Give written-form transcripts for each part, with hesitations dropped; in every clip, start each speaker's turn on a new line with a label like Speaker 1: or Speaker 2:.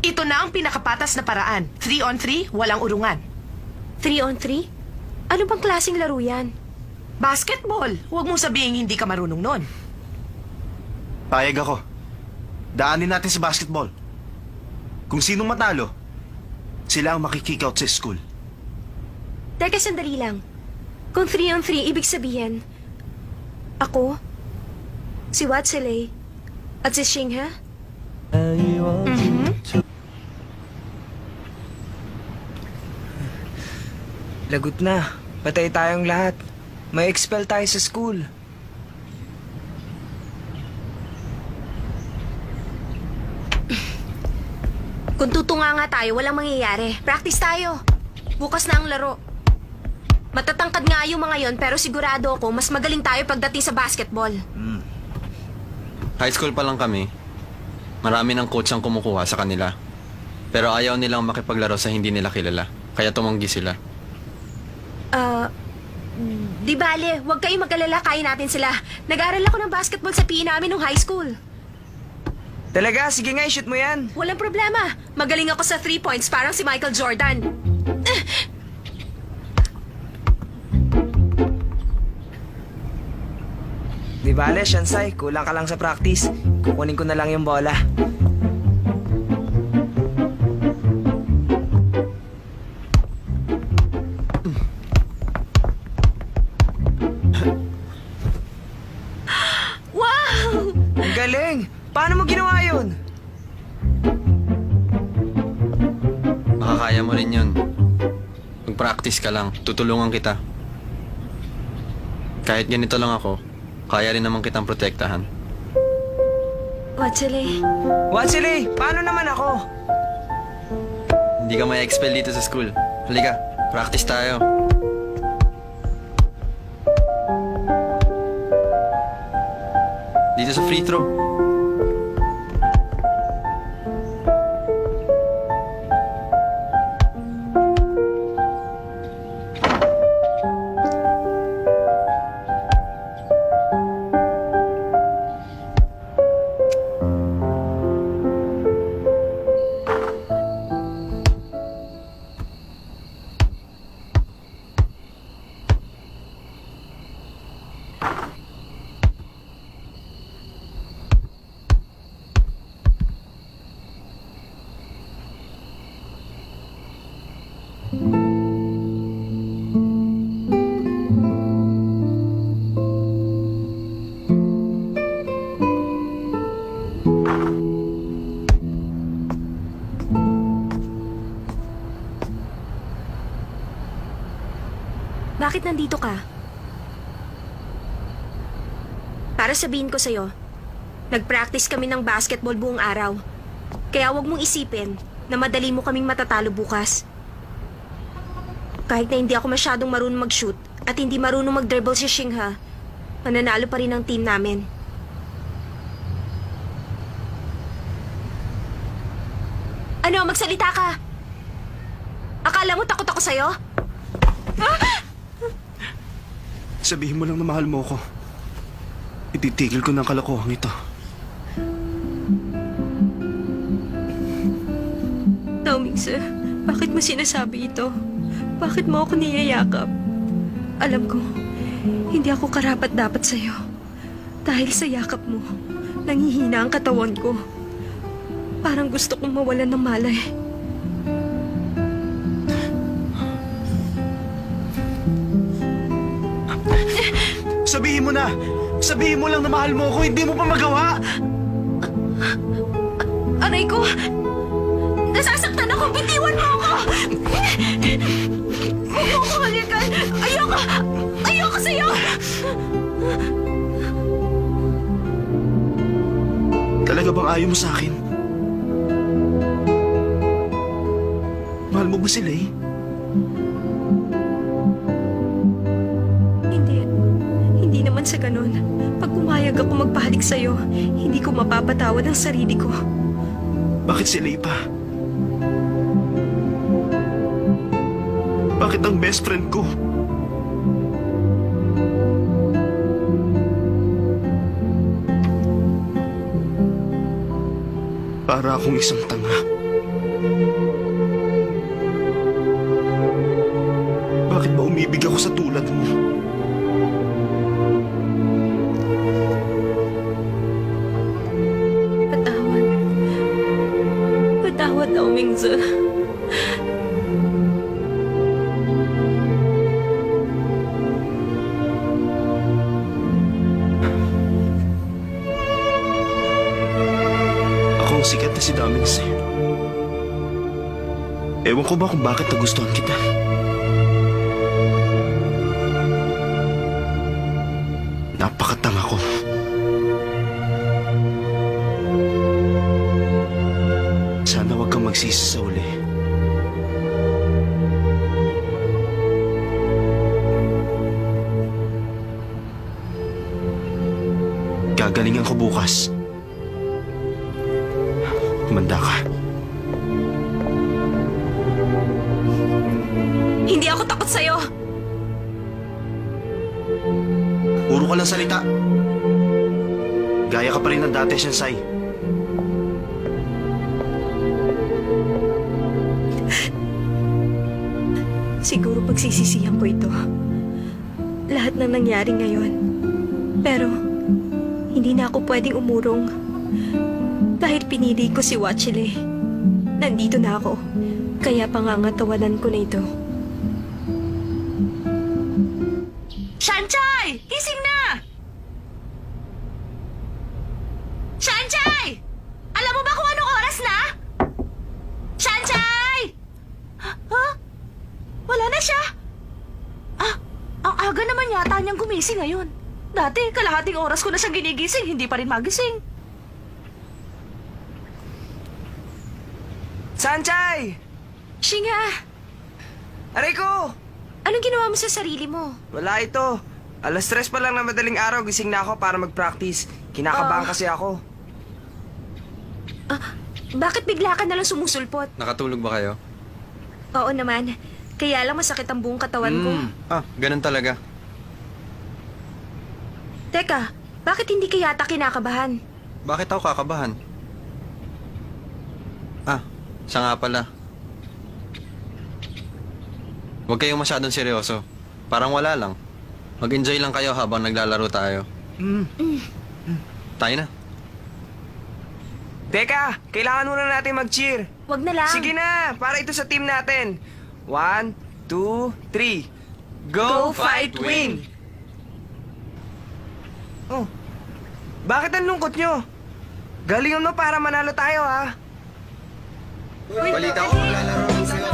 Speaker 1: Ito na ang pinakapatas na paraan. 3-on-3, walang urungan.
Speaker 2: 3-on-3? Ano bang klaseng laro yan?
Speaker 1: Basketball. Huwag mong sabihin hindi ka marunong nun.
Speaker 3: Payag ako. Daanin natin sa basketball. Kung sinong matalo, sila ang makikick out sa school.
Speaker 2: Teka, sandali lang. Kung 3-on-3, ibig sabihin, ako, si Watsile, at si Shingha?
Speaker 4: Lagot na. Patay tayong lahat. May expel tayo sa school.
Speaker 2: Kung tutunga nga tayo, walang mangyayari. Practice tayo. Bukas na ang laro. Matatangkad nga yung mga yon, pero sigurado ako, mas magaling tayo pagdating sa basketball.
Speaker 5: High school pa lang kami. Marami ng coach ang kumukuha sa kanila. Pero ayaw nilang makipaglaro sa hindi nila kilala. Kaya tumanggi sila.
Speaker 2: Di bale, huwag kayong mag-alala, kaya natin sila. Nag-aaral ako ng basketball sa PE namin nung high school.
Speaker 4: Talaga? Sige nga, shoot mo yan.
Speaker 2: Walang problema. Magaling ako sa 3 points, parang si Michael Jordan.
Speaker 4: Di bale, Shansai. Kulang ka lang sa practice. Kukunin ko na lang yung bola.
Speaker 2: Wow!
Speaker 4: Ang galing! Paano mo ginawa yun?
Speaker 5: Makakaya mo rin yun. Mag-practice ka lang. Tutulungan kita. Kahit ganito lang ako, kaya rin naman kitang protektahan.
Speaker 2: Watsile,
Speaker 4: Watsile, paano naman ako?
Speaker 5: Hindi ka may expel dito sa school. Halika, practice tayo. Dito sa free throw.
Speaker 2: bakit nandito ka? Para sabihin ko sa'yo, nag-practice kami ng basketball buong araw. Kaya wag mong isipin na madali mo kaming matatalo bukas. Kahit na hindi ako masyadong marunong mag-shoot at hindi marunong mag-dribble si Shingha, mananalo pa rin ang team namin. Ano, magsalita ka! Akala mo takot ako sa'yo?
Speaker 3: Sabihin mo lang na mahal mo ko. Ititigil ko ng kalokohan ito.
Speaker 2: Naomingse, bakit mo sinasabi ito? Bakit mo ako niyayakap? Alam ko, hindi ako karapat-dapat sa'yo. Dahil sa yakap mo, nangihina ang katawan ko. Parang gusto kong mawalan ng malay.
Speaker 3: Sabihin mo na! Sabihin mo lang na mahal mo ko, hindi mo pa magawa!
Speaker 2: Aray ko! Nasasaktan ako! Bitiwan mo ako! Huwag mo ako halikan! Ayoko! Ayoko sa'yo!
Speaker 3: Talaga bang ayaw mo sa akin? Mahal mo ba sila eh?
Speaker 2: Hindi naman sa ganun. Pag pumayag ako magpahalik sa'yo, hindi ko mapapatawad ang sarili ko.
Speaker 3: Bakit si Lay pa? Bakit ang best friend ko? Para akong isang tanga. Bakit ba umibig ako sa tulad mo?
Speaker 2: Patawad. Patawad daw, Mingzu.
Speaker 3: Ako ang sikat na si Domings. Ewan ko ba kung bakit nagustuhan kita. Napakatanga ko. Sana wag kang magsisi sa uli. Gagalingan ko bukas. Kumanda ka.
Speaker 2: Hindi ako takot sa'yo.
Speaker 3: Puro ka lang salita. Gaya ka pa rin ng dati, Shinsai.
Speaker 2: Siguro pagsisisihan ko ito. Lahat ng nangyari ngayon. Pero, hindi na ako pwedeng umurong. Dahil pinili ko si Wachile. Nandito na ako. Kaya pangangatawanan ko na ito.
Speaker 1: Shanchay! Gising na! Shanchay! Alam mo ba kung anong oras na? Shanchay! Ha? Wala na siya? Ang aga naman yata niyang gumising ngayon. Dati, kalahating oras ko na siyang ginigising, hindi pa rin magising.
Speaker 4: Sanchay!
Speaker 2: Shinga!
Speaker 4: Aray ko!
Speaker 2: Anong ginawa mo sa sarili mo?
Speaker 4: Wala ito. 3:00 pa lang na madaling araw, gising na ako para mag-practice. Kinakabahan kasi ako.
Speaker 2: Bakit bigla ka nalang sumusulpot?
Speaker 5: Nakatulog ba kayo?
Speaker 2: Oo naman. Kaya lang masakit ang buong katawan ko.
Speaker 5: Ganun talaga.
Speaker 2: Teka, bakit hindi ka yata kinakabahan?
Speaker 5: Bakit ako kakabahan? Siya nga pala. Huwag kayong masyadong seryoso. Parang wala lang. Mag-enjoy lang kayo habang naglalaro tayo. Tayo na.
Speaker 4: Teka, kailangan muna natin mag-cheer.
Speaker 2: Wag na lang.
Speaker 4: Sige na, para ito sa team natin. 1, 2, 3.
Speaker 2: Go, fight,
Speaker 4: win! Oh, bakit ang lungkot nyo? Galingan mo para manalo tayo, ha?
Speaker 3: Balita ko, maglalaro lang sa'yo.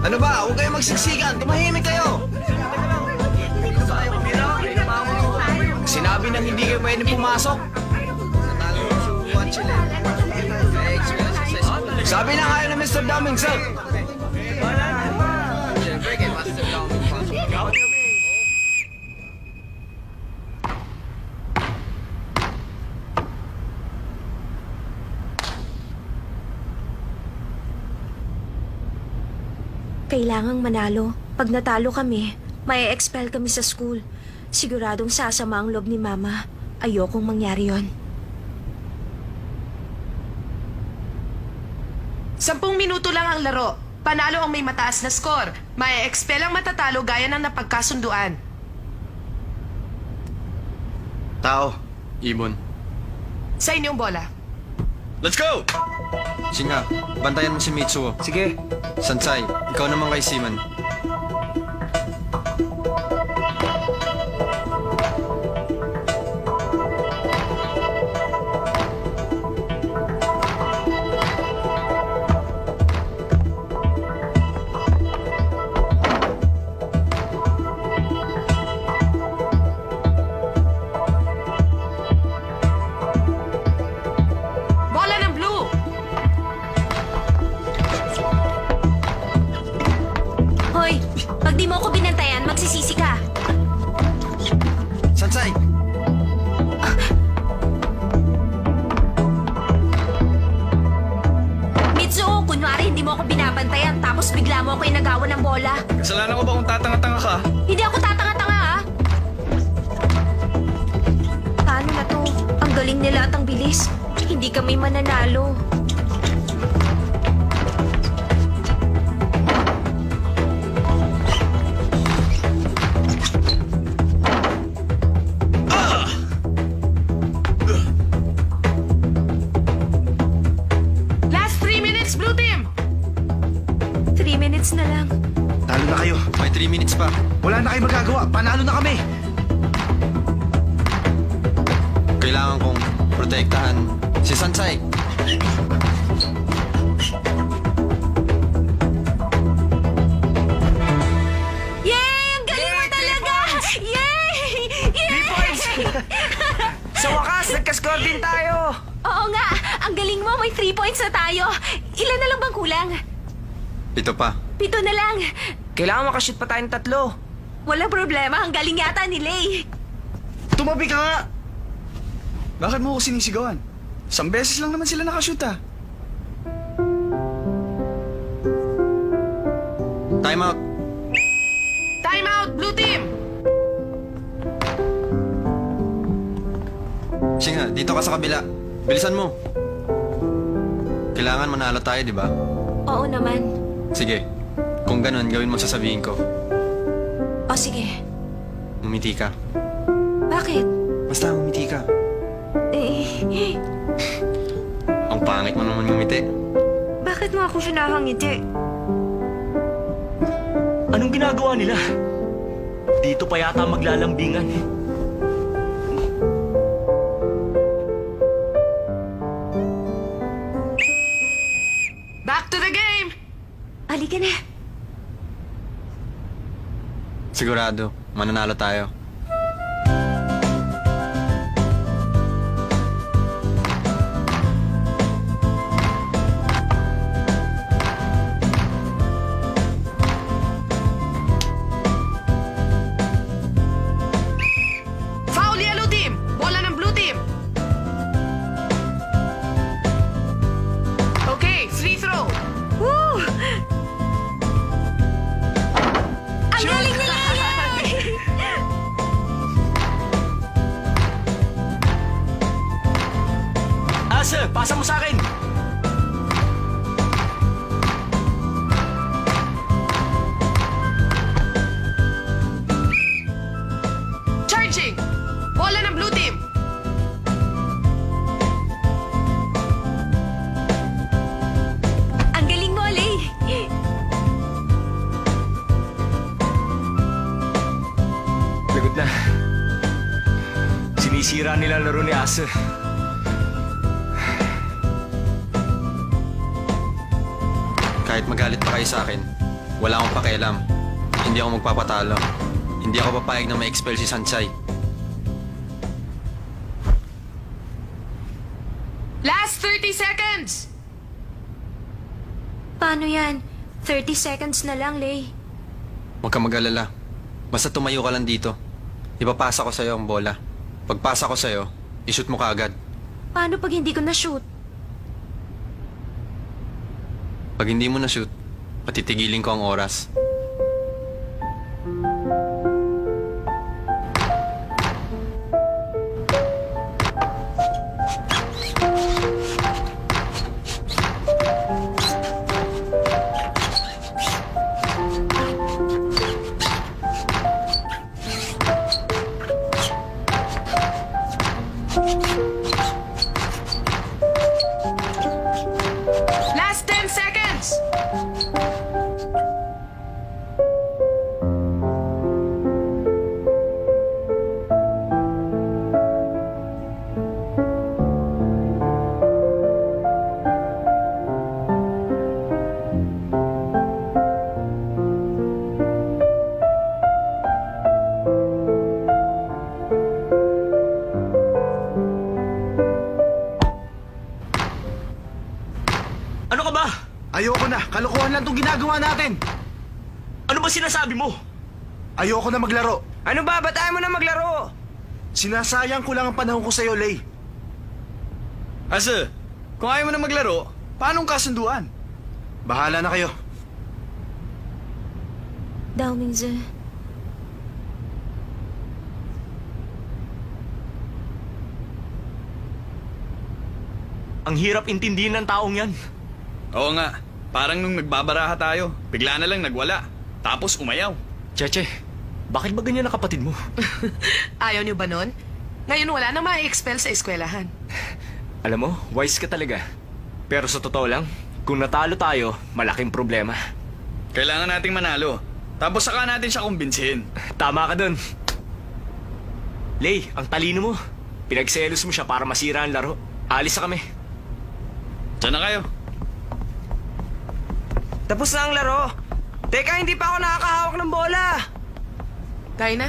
Speaker 3: Ano ba? Huwag kayong magsiksikan. Tumahimik kayo. Sinabi nang hindi kayo pwedeng pumasok. Sabi na kayo na Mr. Domings, sir.
Speaker 2: Kailangang manalo. Pag natalo kami, may expel kami sa school. Siguradong sasama ang loob ni Mama. Ayokong mangyari yon.
Speaker 1: 10 minuto lang ang laro. Panalo ang may mataas na score. May expel ang matatalo gaya ng napagkasunduan.
Speaker 3: Tao.
Speaker 5: Ibon.
Speaker 1: Sa inyong bola.
Speaker 3: Let's go!
Speaker 5: Shinga, bantayan mo si Mitsuo.
Speaker 4: Sige.
Speaker 5: Sansai, ikaw naman kay Seaman.
Speaker 1: Bola ng blue!
Speaker 2: Hoy, pag di mo ako binantayan, magsisisi ka.
Speaker 3: Sansai!
Speaker 2: Mitsuo, kunwari hindi mo ako binabantayan tapos bigla mo ako inagawan ng bola.
Speaker 5: Kasalanan ko ba kung tatanga-tanga ka?
Speaker 2: Hindi ako tatanga-tanga, ha? Paano na to? Ang galing nila at ang bilis. Hindi kami mananalo. na lang.
Speaker 3: Talo na kayo.
Speaker 5: May 3 minutes pa.
Speaker 3: Wala na kayo magagawa. Panalo na kami.
Speaker 5: Kailangan kong protektahan si Sansay.
Speaker 2: Yay! Ang galing mo talaga! Yay! Yay!
Speaker 4: Sa wakas, nagka-score din tayo!
Speaker 2: Oo nga! Ang galing mo! May 3 points na tayo! Ilan na lang bang kulang?
Speaker 5: 7 pa.
Speaker 2: 7 na lang!
Speaker 4: Kailangan makashoot pa tayong 3.
Speaker 2: Walang problema. Ang galing yata ni Lay.
Speaker 3: Tumabi ka nga.
Speaker 6: Bakit mo ako sinisigawan? 1 beses lang naman sila nakashoot ah.
Speaker 5: Time out.
Speaker 1: Time out, blue team!
Speaker 5: Sige nga, dito ka sa kabila. Bilisan mo. Kailangan manalo tayo, di ba?
Speaker 2: Oo naman.
Speaker 5: Sige. Kung ganun, gawin mo sasabihin ko.
Speaker 2: O sige.
Speaker 5: Umiti ka.
Speaker 2: Bakit?
Speaker 5: Basta umiti ka.
Speaker 2: Eh,
Speaker 5: Ang pangit mo naman ngumiti.
Speaker 2: bakit mo ako sinahangiti?
Speaker 7: Anong ginagawa nila? Dito pa yata maglalambingan.
Speaker 1: Back to the game!
Speaker 2: Halika na.
Speaker 5: Sigurado, mananalo tayo.
Speaker 1: Foul yellow team! Bola ng blue team! Okay, free throw!
Speaker 2: Woo! Ang galing nila! Yay!
Speaker 7: Asa, pasa mo sa akin!
Speaker 1: Charging! Bola ng blue team!
Speaker 2: Ang galing mo, Lay.
Speaker 7: Lagot na. Sinisira nila ang laro ni Asa.
Speaker 5: Kahit magalit pa kayo sa akin, wala akong pakialam. Hindi ako magpapatalo. Hindi ako papayag na ma-expel si Sansay.
Speaker 1: Last 30 seconds!
Speaker 2: Paano yan? 30 seconds na lang, Lay.
Speaker 5: Huwag kang mag-alala. Basta tumayo ka lang dito. Ipapasa ko sa'yo ang bola. Pagpasa ko sa'yo, ishoot mo kaagad.
Speaker 2: Paano pag hindi ko na-shoot?
Speaker 5: Pag hindi mo na-shoot, patitigilin ko ang oras.
Speaker 1: Last 10 seconds!
Speaker 7: Ano ka ba?
Speaker 3: Ayoko na. Kalokohan lang itong ginagawa natin.
Speaker 7: Ano ba sinasabi mo?
Speaker 3: Ayoko na maglaro.
Speaker 4: Ano ba? Ba't ayaw mo na maglaro?
Speaker 3: Sinasayang ko lang ang panahon ko sa'yo, Lay.
Speaker 6: Asa, kung ayaw mo na maglaro, paanong kasunduan?
Speaker 3: Bahala na kayo.
Speaker 2: Dao Mingzi.
Speaker 7: Ang hirap intindihin ng taong yan.
Speaker 6: Oo nga, parang nung nagbabaraha tayo, bigla na lang nagwala. Tapos umayaw.
Speaker 7: Cheche, bakit ba ganyan ang kapatid mo?
Speaker 1: Ayaw niyo ba nun? Ngayon wala na ma-expel sa eskwelahan.
Speaker 7: Alam mo, wise ka talaga. Pero sa totoo lang, kung natalo tayo, malaking problema.
Speaker 6: Kailangan nating manalo. Tapos saka natin siya kumbinsihin.
Speaker 7: Tama ka dun. Lay, ang talino mo. Pinagselos mo siya para masira ang laro. Alis na kami.
Speaker 6: Diyan na kayo.
Speaker 4: Tapos na ang laro. Teka, hindi pa ako nakakahawak ng bola.
Speaker 8: Tayo na?